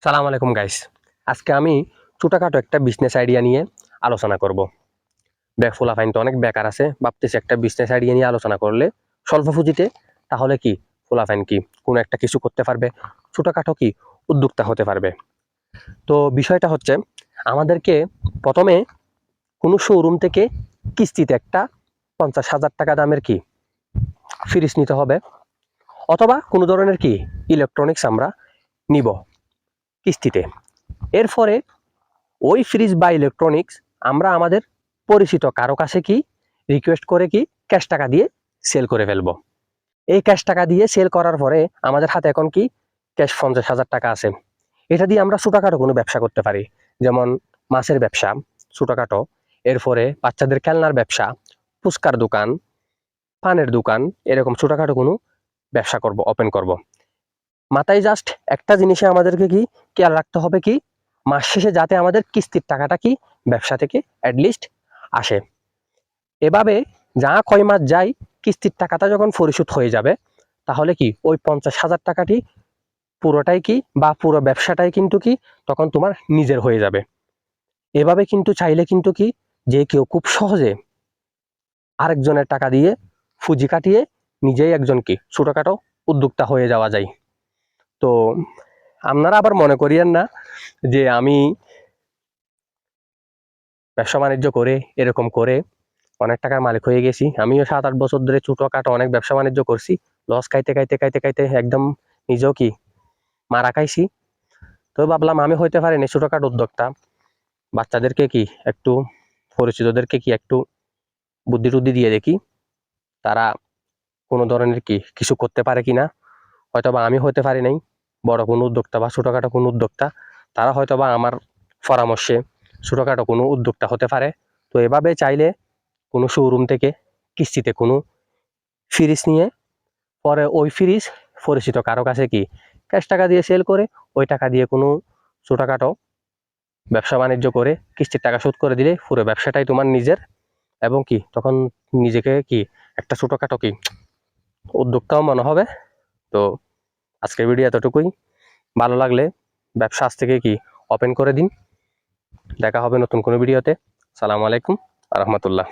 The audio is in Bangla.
সালাম আলাইকুম গাইস। আজকে আমি ছোটখাটো একটা বিজনেস আইডিয়া নিয়ে আলোচনা করব। ফুলাফাইন তো অনেক বেকার আছে, ভাবতেছি একটা বিজনেস আইডিয়া নিয়ে আলোচনা করলে স্বল্প পুঁজিতে তাহলে কি ফুলাফাইন কি কোনো একটা কিছু করতে পারবে, ছোটখাটো কি উদ্যোক্তা হতে পারবে। তো বিষয়টা হচ্ছে আমাদেরকে প্রথমে কোনো শোরুম থেকে কিস্তিতে একটা 50,000 টাকা দামের কি ফ্রিজ নিতে হবে, অথবা কোনো ধরনের কি ইলেকট্রনিক্স আমরা নিব কিস্তিতে। এরপরে ওই ফ্রিজ বা ইলেকট্রনিক্স আমরা আমাদের পরিচিত কারো কাছে কি রিকোয়েস্ট করে কি ক্যাশ টাকা দিয়ে সেল করে ফেলবো। এই ক্যাশ টাকা দিয়ে সেল করার পরে আমাদের হাতে এখন কি ক্যাশ 50,000 টাকা আছে। এটা দিয়ে আমরা ছোটখাটো কোনো ব্যবসা করতে পারি, যেমন মাছের ব্যবসা ছোটখাটো, এরপরে বাচ্চাদের খেলনার ব্যবসা, ফুচকার দোকান, পানের দোকান, এরকম ছোটখাটো কোনো ব্যবসা করব, ওপেন করব। মাথায় জাস্ট একটা জিনিসে আমাদেরকে কি খেয়াল রাখতে হবে কি মাস শেষে যাতে আমাদের কিস্তির টাকাটা কি ব্যবসা থেকে অ্যাটলিস্ট আসে। এভাবে যা কয় মাস যায় কিস্তির টাকাটা যখন পরিশোধ হয়ে যাবে তাহলে কি ওই 50,000 টাকাটি পুরোটাই কি বা পুরো ব্যবসাটাই কিন্তু কি তখন তোমার নিজের হয়ে যাবে। এভাবে কিন্তু চাইলে কিন্তু কি যে কেউ খুব সহজে আরেকজনের টাকা দিয়ে পুঁজি কাটিয়ে নিজেই একজন কি ছোটখাটো উদ্যোক্তা হয়ে যাওয়া যায়। তো আপনারা আবার মনে করিয়েন না যে আমি ব্যবসা বাণিজ্য করে এরকম করে অনেক টাকার মালিক হয়ে গেছি। আমিও 7-8 বছর ধরে ছোটখাটো অনেক ব্যবসা বাণিজ্য করছি, লস খাইতে খাইতে খাইতে খাইতে একদম নিজেও কি মারা খাইছি। তো ভাবলাম আমি হইতে পারিনি ছোটখাটো উদ্যোক্তা, বাচ্চাদেরকে কি একটু পরিচিতদেরকে কি একটু বুদ্ধি টুদ্ধি দিয়ে দেখি তারা কোনো ধরনের কি কিছু করতে পারে কিনা। হয়তোবা আমি হতে পারি নাই বড় কোনো উদ্যোক্তা বা ছোটখাটো কোনো উদ্যোক্তা, তারা হয়তোবা আমার পরামর্শে ছোটখাটো কোনো উদ্যোক্তা হতে পারে। তো এভাবে চাইলে কোনো শোরুম থেকে কিস্তিতে কোনো ফ্রিজ নিয়ে পরে ওই ফ্রিজ পরিচিত কারো কাছে কি ক্যাশ টাকা দিয়ে সেল করে ওই টাকা দিয়ে কোনো ছোটখাটো ব্যবসা বাণিজ্য করে কিস্তির টাকা শোধ করে দিলে পুরো ব্যবসাটাই তোমার নিজের, এবং কি তখন নিজেকে কি একটা ছোটখাটো কি উদ্যোক্তাও মনে হবে। তো আজকের ভিডিও এতটুকুই। ভালো লাগলে ব্যবসা আজ থেকে কি ওপেন করে দিন। দেখা হবে নতুন কোনো ভিডিওতে। সালামু আলাইকুম রহমতুল্লাহ।